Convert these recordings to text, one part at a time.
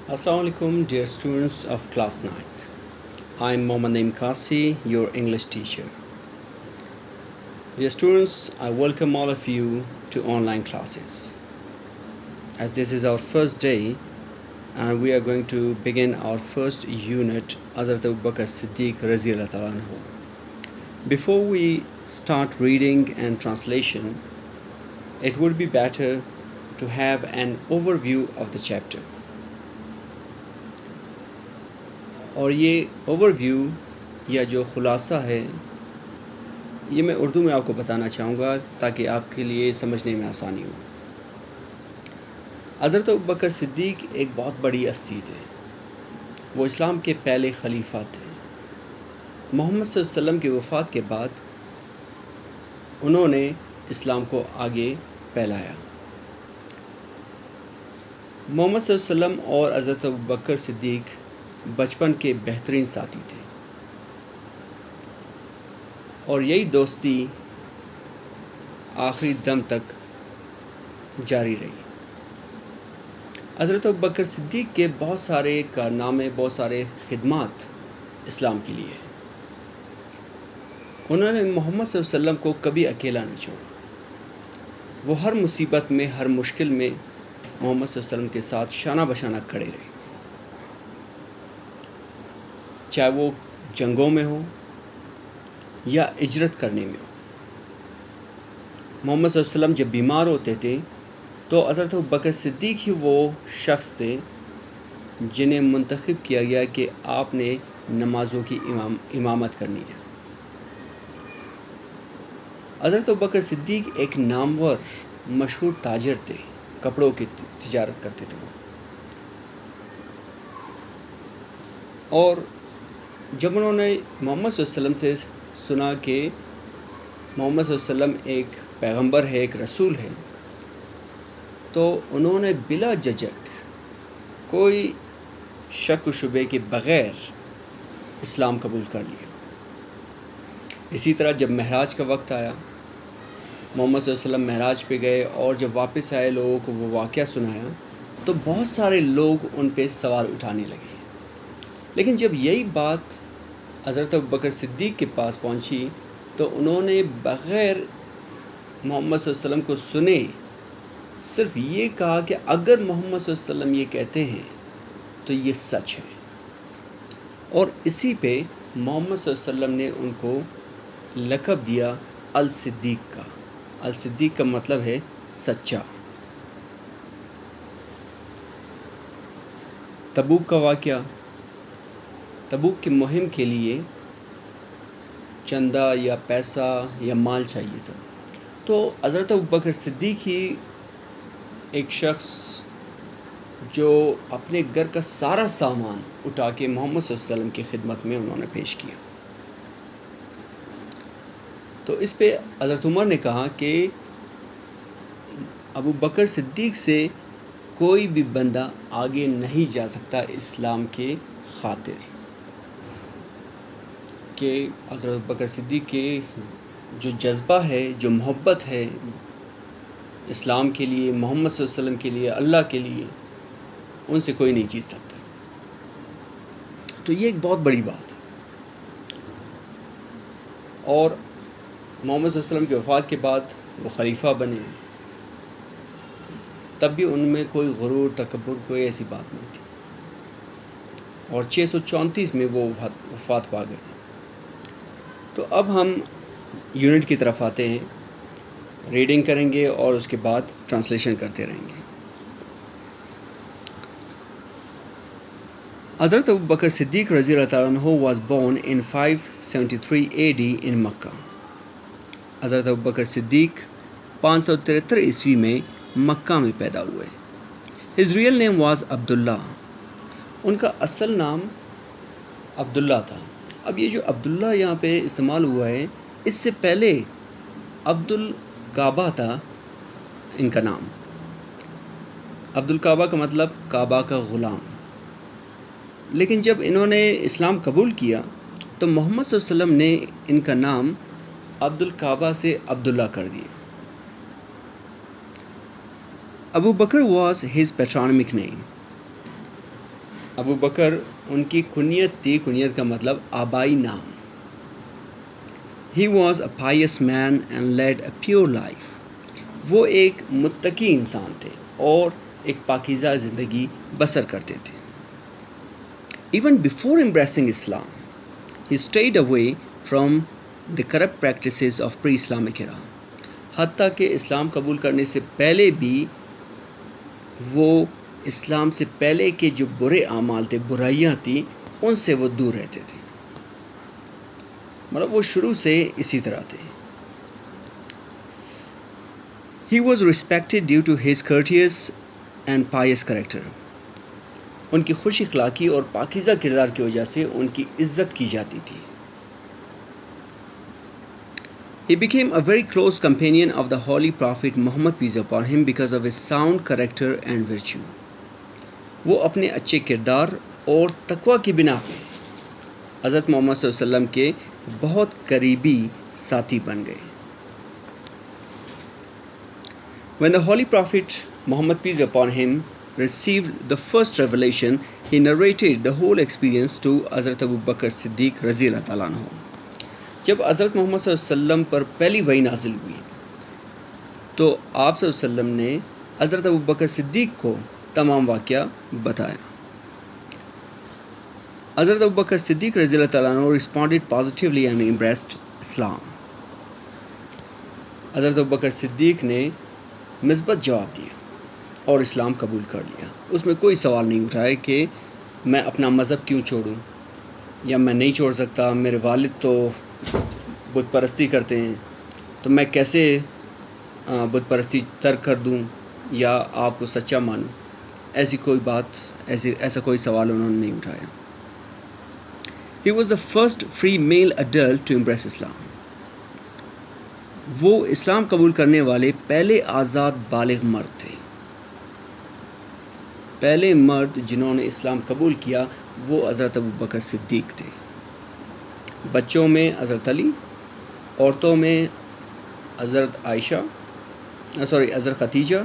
Assalamu alaikum, dear students of class 9th. I am Mohammad Naeem Kasi, your English teacher. Dear students, I welcome all of you to online classes. As this is our first day and we are going to begin our first unit, Hazrat Abu Bakr Siddiq Raziyallahu Ta'ala Anhu. Before we start reading and translation, it would be better to have an overview of the chapter. اور یہ over view یا جو خلاصہ ہے یہ میں اردو میں آپ کو بتانا چاہوں گا تاکہ آپ کے لیے سمجھنے میں آسانی ہو. حضرت ابوبکر صدیق ایک بہت بڑی ہستی تھے. وہ اسلام کے پہلے خلیفہ تھے. محمد صلی اللہ علیہ وسلم کی وفات کے بعد انہوں نے اسلام کو آگے پھیلایا. محمد صلی اللہ علیہ وسلم اور حضرت ابوبکر صدیق بچپن کے بہترین ساتھی تھے اور یہی دوستی آخری دم تک جاری رہی. حضرت ابوبکر صدیق کے بہت سارے کارنامے، بہت سارے خدمات اسلام کے لیے ہیں. انہوں نے محمد صلی اللہ علیہ وسلم کو کبھی اکیلا نہیں چھوڑا. وہ ہر مصیبت میں، ہر مشکل میں محمد صلی اللہ علیہ وسلم کے ساتھ شانہ بشانہ کھڑے رہے، چاہے وہ جنگوں میں ہو یا ہجرت کرنے میں ہو. محمد صلی اللہ علیہ وسلم جب بیمار ہوتے تھے تو حضرت ابوبکر صدیق ہی وہ شخص تھے جنہیں منتخب کیا گیا کہ آپ نے نمازوں کی امامت کرنی ہے. حضرت ابوبکر صدیق ایک نامور مشہور تاجر تھے، کپڑوں کی تجارت کرتے تھے. اور جب انہوں نے محمد صلی اللہ علیہ وسلم سے سنا کہ محمد صلی اللہ علیہ وسلم ایک پیغمبر ہے، ایک رسول ہے، تو انہوں نے بلا جھجک، کوئی شک و شبے کے بغیر اسلام قبول کر لیا. اسی طرح جب معراج کا وقت آیا، محمد صلی اللہ علیہ وسلم معراج پہ گئے اور جب واپس آئے لوگوں کو وہ واقعہ سنایا تو بہت سارے لوگ ان پہ سوال اٹھانے لگے. لیکن جب یہی بات حضرت ابوبکر صدیق کے پاس پہنچی تو انہوں نے بغیر محمد صلی اللہ علیہ وسلم کو سنے صرف یہ کہا کہ اگر محمد صلی اللہ علیہ وسلم یہ کہتے ہیں تو یہ سچ ہے. اور اسی پہ محمد صلی اللہ علیہ وسلم نے ان کو لقب دیا الصدیق کا. الصدیق کا مطلب ہے سچا. تبوک کا واقعہ، تبوک کی مہم کے لیے چندہ یا پیسہ یا مال چاہیے تھا، تو حضرت ابوبکر صدیق ہی ایک شخص جو اپنے گھر کا سارا سامان اٹھا کے محمد صلی اللہ علیہ وسلم کی خدمت میں انہوں نے پیش کیا. تو اس پہ حضرت عمر نے کہا کہ ابوبکر صدیق سے کوئی بھی بندہ آگے نہیں جا سکتا اسلام کے خاطر، کہ حضرت ابوبکر صدیق کے جو جذبہ ہے، جو محبت ہے اسلام کے لیے، محمد صلی اللہ علیہ وسلم کے لیے، اللہ کے لیے، ان سے کوئی نہیں جیت سکتا. تو یہ ایک بہت بڑی بات ہے. اور محمد صلی اللہ علیہ وسلم کی وفات کے بعد وہ خلیفہ بنے، تب بھی ان میں کوئی غرور، تکبر، کوئی ایسی بات نہیں تھی. اور 634 میں وہ وفات پا گئے. تو اب ہم یونٹ کی طرف آتے ہیں. ریڈنگ کریں گے اور اس کے بعد ٹرانسلیشن کرتے رہیں گے. حضرت ابوبکر صدیق رضی اللہ تعالیٰ عنہ was born in 573 AD in مکہ. حضرت ابوبکر صدیق 573 عیسوی میں مکہ میں پیدا ہوئے. His real name was عبداللہ. ان کا اصل نام عبداللہ تھا. اب یہ جو عبداللہ یہاں پہ استعمال ہوا ہے، اس سے پہلے عبد الکعبہ تھا ان کا نام. عبد الکعبہ کا مطلب کعبہ کا غلام. لیکن جب انہوں نے اسلام قبول کیا تو محمد صلی اللہ علیہ وسلم نے ان کا نام عبد الکعبہ سے عبداللہ کر دیا. Abu Bakr was his patronymic name. ابو بکر ان کی کنیت تھی. کنیت کا مطلب آبائی نام. He was a pious man and led a pure life. وہ ایک متقی انسان تھے اور ایک پاکیزہ زندگی بسر کرتے تھے. Even before embracing Islam, he stayed away from the corrupt practices of pre-Islamic era. حتیٰ کہ اسلام قبول کرنے سے پہلے بھی وہ اسلام سے پہلے کے جو برے اعمال تھے، برائیاں تھیں، ان سے وہ دور رہتے تھے. مطلب وہ شروع سے اسی طرح تھے. He was respected due to his courteous and pious character. ان کی خوش اخلاقی اور پاکیزہ کردار کی وجہ سے ان کی عزت کی جاتی تھی. He became a very close companion of the Holy Prophet Muhammad peace upon him because of his sound character and virtue. وہ اپنے اچھے کردار اور تقوی کی بنا پہ حضرت محمد صلی اللہ علیہ وسلم کے بہت قریبی ساتھی بن گئے. When the Holy Prophet Muhammad peace upon him received the first revelation, he narrated the whole experience to Hazrat Abu Bakr Siddiq رضی اللہ تعالیٰ عنہ. جب حضرت محمد صلی اللہ علیہ وسلم پر پہلی وحی نازل ہوئی تو آپ صلی اللہ علیہ وسلم نے حضرت ابو بکر صدیق کو تمام واقعہ بتایا. حضرت ابو بکر صدیق رضی اللہ تعالیٰ عنہ responded positively and embraced Islam. حضرت ابو بکر صدیق نے مثبت جواب دیا اور اسلام قبول کر لیا. اس میں کوئی سوال نہیں اٹھایا کہ میں اپنا مذہب کیوں چھوڑوں یا میں نہیں چھوڑ سکتا، میرے والد تو بت پرستی کرتے ہیں تو میں کیسے بت پرستی ترک کر دوں یا آپ کو سچا مانوں. ایسی کوئی بات، ایسا کوئی سوال انہوں نے نہیں اٹھایا. He was the first free male adult to embrace Islam. وہ اسلام قبول کرنے والے پہلے آزاد بالغ مرد تھے. پہلے مرد جنہوں نے اسلام قبول کیا وہ حضرت ابو بکر صدیق تھے. بچوں میں حضرت علی، عورتوں میں حضرت خدیجہ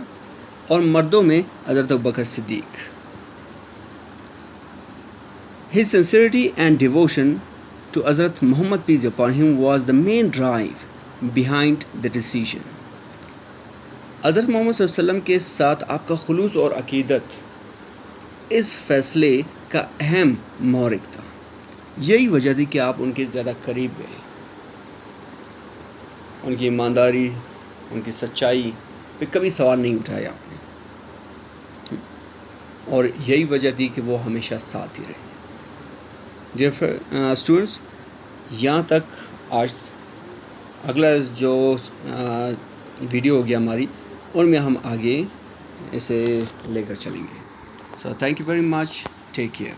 اور مردوں میں حضرت ابو بکر صدیق. His sincerity and devotion to Hazrat Muhammad peace upon him was the main drive behind the decision. حضرت محمد صلی اللہ علیہ وسلم کے ساتھ آپ کا خلوص اور عقیدت اس فیصلے کا اہم محرک تھا. یہی وجہ تھی کہ آپ ان کے زیادہ قریب گئے. ان کی ایمانداری، ان کی سچائی پہ کبھی سوال نہیں اٹھایا آپ نے، اور یہی وجہ تھی کہ وہ ہمیشہ ساتھ ہی رہے. ڈیئر اسٹوڈنٹس، یہاں تک آج اگلا جو ویڈیو ہوگی ہماری، ان میں ہم آگے اسے لے کر چلیں گے. So thank you very much. Take care.